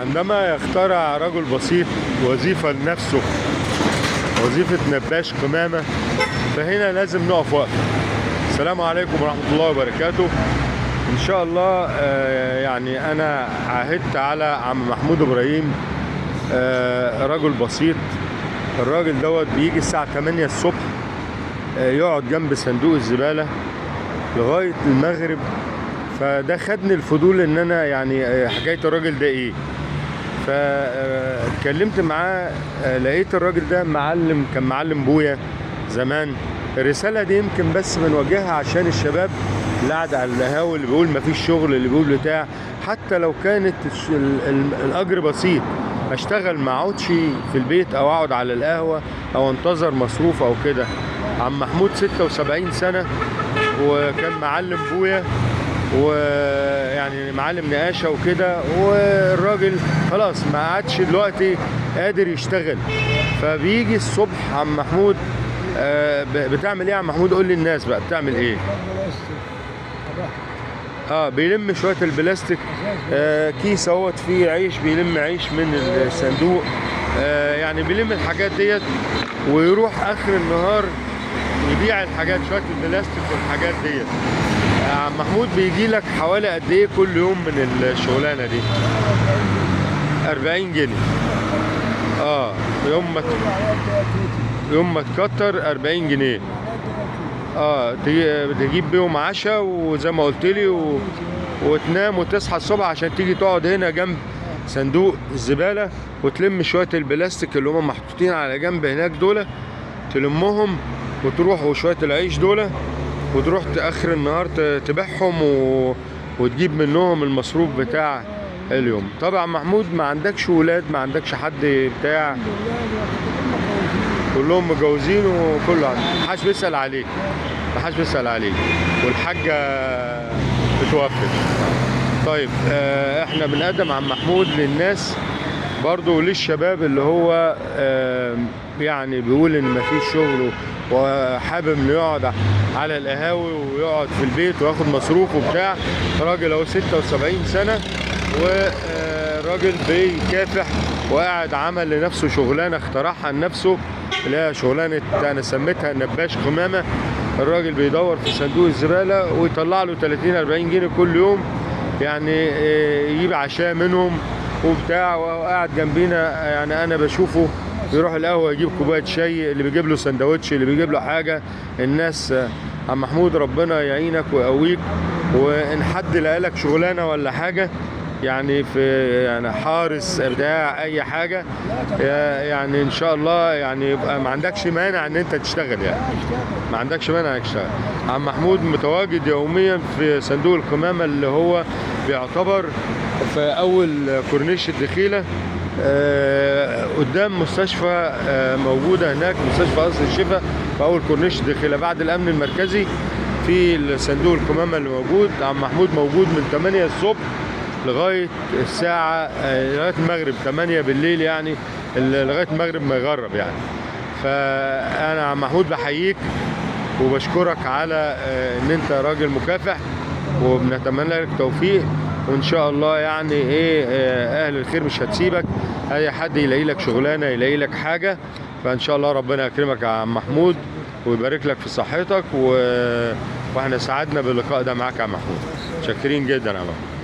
عندما يخترع رجل بسيط وظيفة لنفسه، وظيفة نباش قمامة، فهنا لازم نقف وقفة. السلام عليكم ورحمة الله وبركاته. إن شاء الله يعني أنا عهدت على عم محمود إبراهيم، رجل بسيط. الراجل دوت بيجي الساعة 8 الصبح، يقعد جنب صندوق الزبالة لغاية المغرب. فده خدني الفضول ان انا يعني حكاية الراجل ده ايه. فاتكلمت معاه، لقيت الراجل ده معلم، كان معلم بويا زمان. الرسالة دي يمكن بس بنوجهها عشان الشباب اللي قاعد على القهاوي، اللي بيقول مفيش شغل، اللي بيقول بتاع. حتى لو كانت الاجر بسيط، اشتغل ما اقعدش في البيت او اقعد على القهوة او انتظر مصروف او كده. عم محمود 76 سنة وكان معلم بويا، ويعني معلم نقاشة وكده، والراجل خلاص ما عادش دلوقتي قادر يشتغل. فبيجي الصبح عم محمود، بتعمل ايه يا عم محمود؟ قول للناس بقى بتعمل ايه. بيلم شوية البلاستيك، كيس اهوت فيه عيش، بيلم عيش من الصندوق، يعني بيلم الحاجات ديت، ويروح اخر النهار يبيع الحاجات، شوية البلاستيك والحاجات ديت. عم محمود بيجي لك حوالي قد ايه كل يوم من الشغلانه دي؟ 40 جنيه. يوم ما تكتر 40 جنيه. تجيب بيهم عشاء، وزي ما قلت لي وتنام وتصحى الصبح عشان تيجي تقعد هنا جنب صندوق الزباله، وتلم شويه البلاستيك اللي هم محطوطين على جنب هناك دول، تلمهم وتروح، وشويه العيش دول، وتروح اخر النهار تبيعهم وتجيب منهم المصروف بتاع اليوم. طبعا محمود ما عندكش ولاد، ما عندكش حد بتاع؟ كلهم متجوزين وكله محدش بيسأل عليك، محدش بيسأل عليك، والحاجة بتوفر. طيب احنا بنقدم عم محمود للناس برضو، وللشباب اللي هو يعني بيقول ان مفيش شغل وحابب انه يقعد على القهاوي ويقعد في البيت وياخد مصروف وبتاع. راجل اهو 76 سنة، وراجل بيكافح وقاعد عمل لنفسه شغلانة اخترعها لنفسه، اللي هي شغلانة انا سميتها نباش قمامة. الراجل بيدور في صندوق الزبالة ويطلع له 30-40 جنيه كل يوم، يعني يجيب عشاء منهم وبتاع، وقاعد جنبينا. يعني انا بشوفه بيروح القهوه يجيب كوبايه شاي، اللي بيجيب له سندوتش، اللي بيجيب له حاجه. الناس عم محمود ربنا يعينك ويقويك، وان حد لقالك شغلانه ولا حاجه، يعني في يعني حارس بتاع اي حاجه، يعني ان شاء الله يعني يبقى ما عندكش مانع ان انت تشتغل، يعني ما عندكش مانع انك تشتغل. عم محمود متواجد يوميا في صندوق القمامه، اللي هو بيعتبر في اول كورنيش الدخيله، قدام مستشفى موجوده هناك، مستشفى قصر الشفا، في اول كورنيش الدخيله بعد الامن المركزي، في صندوق القمامه اللي موجود. عم محمود موجود من 8 الصبح لغايه الساعه لغايه المغرب، 8 بالليل، يعني لغايه المغرب ما يغرب يعني. فانا عم محمود بحييك وبشكرك على ان انت راجل مكافح، وبنتمنى لك توفيق، وان شاء الله يعني اهل الخير مش هتسيبك. اي حد يلاقي لك شغلانه، يلاقي لك حاجه، فان شاء الله ربنا يكرمك يا عم محمود ويبارك لك في صحتك، واحنا سعدنا باللقاء ده معاك يا عم محمود. شاكرين جدا يا عم محمود.